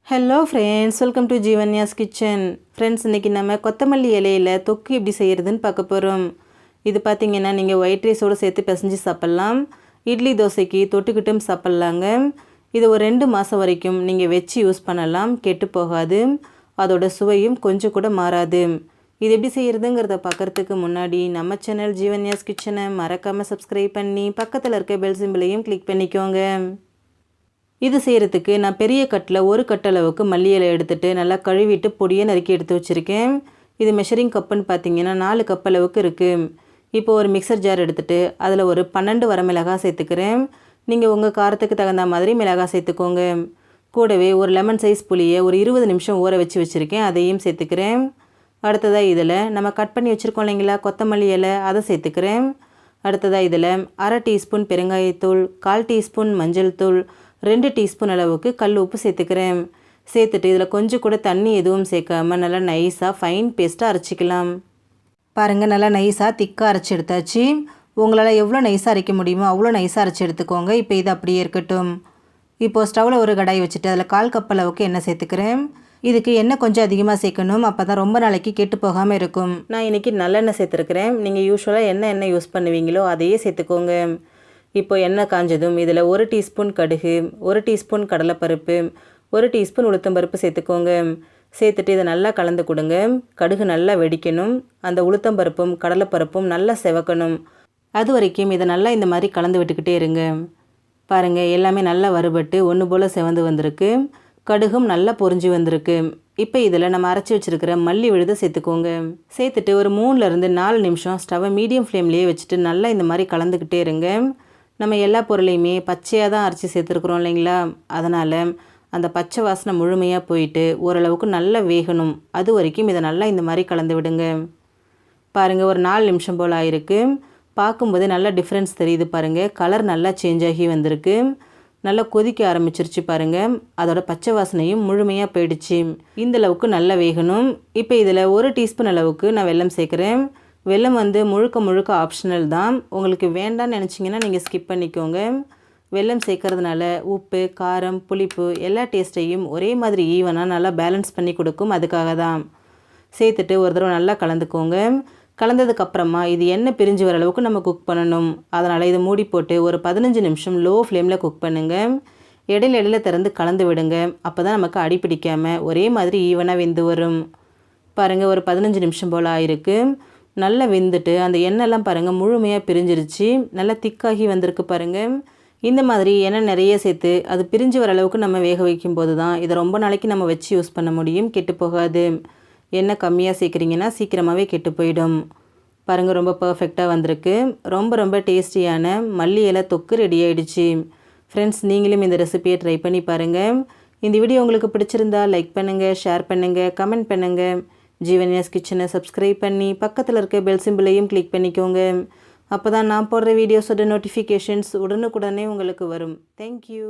Hello friends, welcome to Jeevanya's kitchen. Friends, இன்றைக்கி நம்ம கொத்தமல்லி இலையில் தொக்கு எப்படி செய்கிறதுன்னு பார்க்க போகிறோம். இது பார்த்திங்கன்னா நீங்கள் ஒயிட் ரைஸோடு சேர்த்து பிசைஞ்சு சாப்பிட்லாம். இட்லி தோசைக்கு தொட்டுக்கிட்டும் சாப்பிட்லாங்க. இது ஒரு 2 மாதம் வரைக்கும் நீங்கள் வச்சு யூஸ் பண்ணலாம், கெட்டு போகாது. அதோட சுவையும் கொஞ்சம் கூட மாறாது. இது எப்படி செய்கிறதுங்கிறத பார்க்குறதுக்கு முன்னாடி நம்ம சேனல் ஜீவன்யாஸ் கிச்சனை மறக்காமல் சப்ஸ்கிரைப் பண்ணி பக்கத்தில் இருக்க பெல் சிம்பிளையும் கிளிக் பண்ணிக்கோங்க. இது செய்கிறதுக்கு நான் பெரிய கட்டில் 1 கட்டளவுக்கு மல்லி இலை எடுத்துகிட்டு நல்லா கழுவிட்டு பொடியை நறுக்கி எடுத்து வச்சுருக்கேன். இது மெஷரிங் கப்புன்னு பார்த்தீங்கன்னா 4 கப் அளவுக்கு இருக்குது. இப்போ ஒரு மிக்சர் ஜார் எடுத்துகிட்டு அதில் ஒரு 12 வரமிளகாய் சேர்த்துக்கிறேன். நீங்கள் உங்கள் காரத்துக்கு தகுந்த மாதிரி மிளகாய் சேர்த்துக்கோங்க. கூடவே ஒரு லெமன் சைஸ் புளியை ஒரு 20 நிமிஷம் ஊற வச்சு வச்சுருக்கேன், அதையும் சேர்த்துக்கிறேன். அடுத்ததாக இதில் நம்ம கட் பண்ணி வச்சுருக்கோம் இல்லைங்களா கொத்தமல்லி இலை, அதை சேர்த்துக்கிறேன். அடுத்ததாக இதில் 1/2 டீஸ்பூன் பெருங்காயத்தூள், 1/4 டீஸ்பூன் மஞ்சள் தூள், 2 டீஸ்பூன் அளவுக்கு கல் உப்பு சேர்த்துக்கிறேன். சேர்த்துட்டு இதில் கொஞ்சம் கூட தண்ணி எதுவும் சேர்க்காமல் நல்லா நைஸாக ஃபைன் பேஸ்ட்டாக அரைச்சிக்கலாம். பாருங்கள், நல்லா நைஸாக திக்காக அரைச்சி எடுத்தாச்சு. உங்களால் எவ்வளோ நைஸாக அரைக்க முடியுமோ அவ்வளோ நைஸாக அரைச்சி எடுத்துக்கோங்க. இப்போ இது அப்படியே இருக்கட்டும். இப்போது ஸ்டவ்வில் ஒரு கடாய் வச்சுட்டு அதில் 1/4 கப் அளவுக்கு எண்ணெய் சேர்த்துக்கிறேன். இதுக்கு எண்ணெய் கொஞ்சம் அதிகமாக சேர்க்கணும், அப்போ தான் ரொம்ப நாளைக்கு கெட்டு போகாமல் இருக்கும். நான் இன்றைக்கி நல்லெண்ணெய் சேர்த்துருக்கிறேன். நீங்கள் யூஸ்வலாக என்ன யூஸ் பண்ணுவீங்களோ அதையே சேர்த்துக்கோங்க. இப்போ எண்ணெய் காஞ்சதும் இதில் 1 டீஸ்பூன் கடுகு, 1 டீஸ்பூன் கடலைப்பருப்பு, 1 டீஸ்பூன் உளுத்தம்பருப்பு சேர்த்துக்கோங்க. சேர்த்துட்டு இதை நல்லா கலந்து கொடுங்க. கடுகு நல்லா வெடிக்கணும், அந்த உளுத்தம்பருப்பும் கடலைப்பருப்பும் நல்லா செவக்கணும். அது வரைக்கும் இதை நல்லா இந்த மாதிரி கலந்து விட்டுக்கிட்டே இருங்க. பாருங்கள், எல்லாமே நல்லா வறுபட்டு ஒன்று போல் செவந்து வந்திருக்கு. கடுகும் நல்லா பொரிஞ்சு வந்திருக்கு. இப்போ இதில் நம்ம அரைச்சி வச்சுருக்கிற மல்லி விழுதை சேர்த்துக்கோங்க. சேர்த்துட்டு ஒரு 3லேருந்து 4 நிமிஷம் ஸ்டவ்வை மீடியம் ஃப்ளேம்லேயே வச்சுட்டு நல்லா இந்த மாதிரி கலந்துக்கிட்டே இருங்க. நம்ம எல்லா பொருளையுமே பச்சையாக தான் அரைச்சி சேர்த்துருக்குறோம் இல்லைங்களா, அதனால் அந்த பச்சை வாசனை முழுமையாக போயிட்டு ஓரளவுக்கு நல்லா வேகணும். அது வரைக்கும் இதை நல்லா இந்த மாதிரி கலந்து விடுங்க. பாருங்கள், ஒரு 4 நிமிஷம் போல் ஆயிருக்கு. பார்க்கும்போதே நல்லா டிஃப்ரென்ஸ் தெரியுது. பாருங்கள், கலர் நல்லா சேஞ்ச் ஆகி வந்திருக்கு. நல்லா கொதிக்க ஆரம்பிச்சிருச்சு. பாருங்கள், அதோட பச்சை வாசனையும் முழுமையாக போயிடுச்சு. இந்தளவுக்கு நல்லா வேகணும். இப்போ இதில் 1 டீஸ்பூன் அளவுக்கு நான் வெல்லம் சேர்க்குறேன். வெல்லம் முழுக்க ஆப்ஷனல் தான். உங்களுக்கு வேண்டான்னு நினச்சிங்கன்னா நீங்கள் ஸ்கிப் பண்ணிக்கோங்க. வெல்லம் சேர்க்கறதுனால உப்பு, காரம், புளிப்பு எல்லா டேஸ்ட்டையும் ஒரே மாதிரி ஈவனாக நல்லா பேலன்ஸ் பண்ணி கொடுக்கும். அதுக்காக தான். சேர்த்துட்டு ஒரு தடவை நல்லா கலந்துக்கோங்க. கலந்ததுக்கப்புறமா இது எண்ணெய் பிரிஞ்சு வர அளவுக்கு நம்ம குக் பண்ணணும். அதனால் இதை மூடி போட்டு ஒரு 15 நிமிஷம் லோ ஃப்ளேமில் குக் பண்ணுங்கள். இடையில திறந்து கலந்து விடுங்க. அப்போ தான் நமக்கு அடி பிடிக்காமல் ஒரே மாதிரி ஈவனாக வெந்து வரும். பாருங்கள், ஒரு 15 நிமிஷம் போல் ஆயிருக்கு. நல்லா வெந்துட்டு அந்த எண்ணெய்லாம் பாருங்கள் முழுமையாக பிரிஞ்சிருச்சு. நல்லா திக்காகி வந்திருக்கு. பாருங்கள், இந்த மாதிரி எண்ணெய் நிறைய சேர்த்து அது பிரிஞ்சு வர அளவுக்கு நம்ம வேக வைக்கும்போது தான் இதை ரொம்ப நாளைக்கு நம்ம வச்சு யூஸ் பண்ண முடியும், கெட்டு போகாது. எண்ணெய் கம்மியாக சேர்க்குறீங்கன்னா சீக்கிரமாகவே கெட்டு போயிடும். பாருங்கள், ரொம்ப பர்ஃபெக்டாக வந்திருக்கு. ரொம்ப டேஸ்டியான மல்லி இலை தொக்கு ரெடி ஆகிடுச்சு. ஃப்ரெண்ட்ஸ், நீங்களும் இந்த ரெசிபியை ட்ரை பண்ணி பாருங்கள். இந்த வீடியோ உங்களுக்கு பிடிச்சிருந்தா லைக் பண்ணுங்கள், ஷேர் பண்ணுங்கள், கமெண்ட் பண்ணுங்கள். ஜீவன்யாஸ் கிச்சனை சப்ஸ்கிரைப் பண்ணி பக்கத்தில் இருக்க பெல் சிம்பிளையும் கிளிக் பண்ணிக்கோங்க. அப்போ தான் நான் போடுற வீடியோஸோட நோட்டிஃபிகேஷன்ஸ் உடனுக்குடனே உங்களுக்கு வரும். தேங்க்யூ.